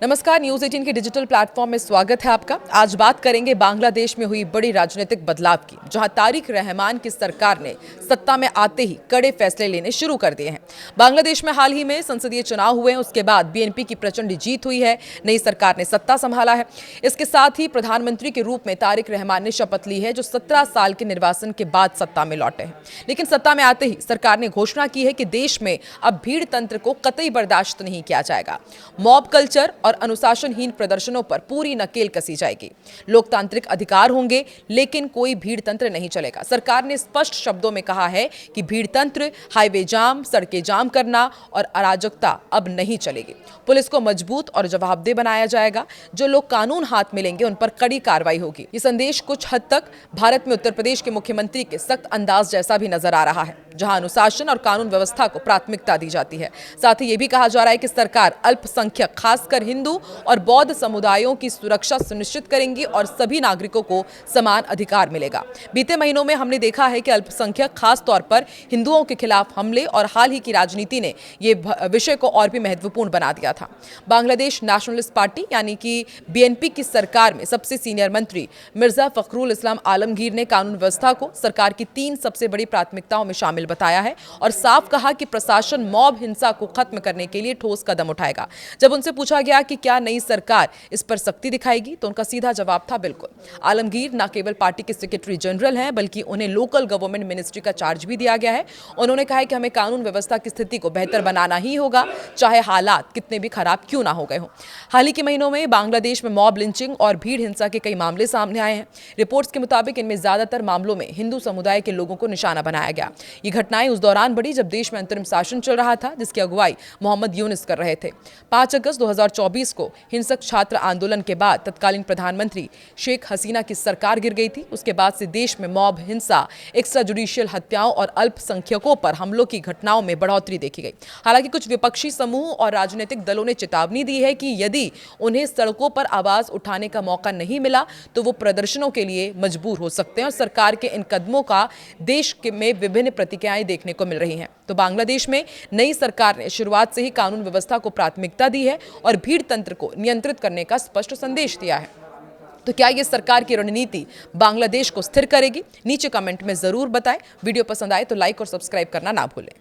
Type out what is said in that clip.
नमस्कार, न्यूज 18 के digital platform में स्वागत है आपका। आज बात करेंगे बांग्लादेश में हुई बड़ी राजनीतिक बदलाव की, जहां तारिक रहमान की सरकार ने सत्ता में आते ही कड़े फैसले लेने शुरू कर दिए हैं। बांग्लादेश में हाल ही में संसदीय चुनाव हुए हैं, उसके बाद बीएनपी की प्रचंड जीत हुई है, नई सरकार ने सत्ता संभाला है। इसके साथ ही प्रधानमंत्री के रूप में तारिक रहमान ने शपथ ली है, जो 17 साल के निर्वासन के बाद सत्ता में लौटे हैं। लेकिन सत्ता में आते ही सरकार ने घोषणा की है कि देश में अब भीड़ तंत्र को कतई बर्दाश्त नहीं किया जाएगा। मॉब कल्चर और अनुशासनहीन प्रदर्शनों पर पूरी नकेल कसी जाएगी। लोकतांत्रिक अधिकार होंगे, लेकिन कोई भीड़ तंत्र नहीं चलेगा। सरकार ने स्पष्ट शब्दों में कहा है कि भीड़ तंत्र, हाईवे जाम, सड़कें जाम करना और अराजकता अब नहीं चलेगी। पुलिस को मजबूत और जवाबदेह बनाया जाएगा। जो लोग कानून हाथ में लेंगे, उन पर कड़ी कार्रवाई होगी। ये संदेश कुछ हद तक भारत में उत्तर प्रदेश के मुख्यमंत्री के सख्त अंदाज जैसा भी नजर आ रहा है, जहां अनुशासन और कानून व्यवस्था को प्राथमिकता दी जाती है। साथ ही ये भी कहा जा रहा है कि सरकार अल्पसंख्यक, खासकर हिंदू और बौद्ध समुदायों की सुरक्षा सुनिश्चित करेंगी और सभी नागरिकों को समान अधिकार मिलेगा। बीते महीनों में हमने देखा है कि अल्पसंख्यक, खास तौर पर हिंदुओं के खिलाफ हमले और हाल ही की राजनीति ने ये विषय को और भी महत्वपूर्ण बना दिया था। बांग्लादेश नेशनलिस्ट पार्टी यानी कि बीएनपी की सरकार में सबसे सीनियर मंत्री मिर्जा फखरुल इस्लाम आलमगीर ने कानून व्यवस्था को सरकार की 3 सबसे बड़ी प्राथमिकताओं में शामिल बताया है और साफ कहा कि प्रशासन मॉब हिंसा को खत्म करने के लिए ठोस कदम उठाएगा। जब उनसे पूछा गया कि क्या नई सरकार इस पर सख्ती दिखाएगी, तो उनका सीधा जवाब था बिल्कुल। आलमगीर न केवल पार्टी के सेक्रेटरी जनरल हैं, बल्कि उन्हें लोकल गवर्नमेंट मिनिस्ट्री का चार्ज भी दिया गया है। उन्होंने कहा है कि हमें कानून व्यवस्था की स्थिति को बेहतर बनाना ही होगा, चाहे हालात कितने भी खराब क्यों ना हो गए हों। हाल ही के महीनों में बांग्लादेश में मॉब लिंचिंग और भीड़ हिंसा के कई मामले सामने आए हैं। रिपोर्ट्स के मुताबिक इनमें ज्यादातर मामलों में हिंदू समुदाय के लोगों को निशाना बनाया गया। ये घटनाएं उस दौरान बढ़ी जब देश में अंतरिम शासन चल रहा था, जिसकी अगुवाई मोहम्मद यूनुस कर रहे थे। 5 अगस्त 2024 को हिंसक छात्र आंदोलन के बाद तत्कालीन प्रधानमंत्री शेख हसीना की सरकार गिर गई थी। उसके बाद से देश में मॉब हिंसा, एक्स्ट्रा जुडिशियल हत्याओं और अल्पसंख्यकों पर हमलों की घटनाओं में बढ़ोतरी देखी गई। हालांकि कुछ विपक्षी समूह और राजनीतिक दलों ने चेतावनी दी है कि यदि उन्हें सड़कों पर आवाज उठाने का मौका नहीं मिला, तो वो प्रदर्शनों के लिए मजबूर हो सकते हैं और सरकार के इन कदमों का देश में विभिन्न प्रतिक्रियाएं देखने को मिल रही हैं। तो बांग्लादेश में नई सरकार ने शुरुआत से ही कानून व्यवस्था को प्राथमिकता दी है और भीड़ तंत्र को नियंत्रित करने का स्पष्ट संदेश दिया है। तो क्या ये सरकार की रणनीति बांग्लादेश को स्थिर करेगी? नीचे कमेंट में जरूर बताएं। वीडियो पसंद आए तो लाइक और सब्सक्राइब करना ना भूलें।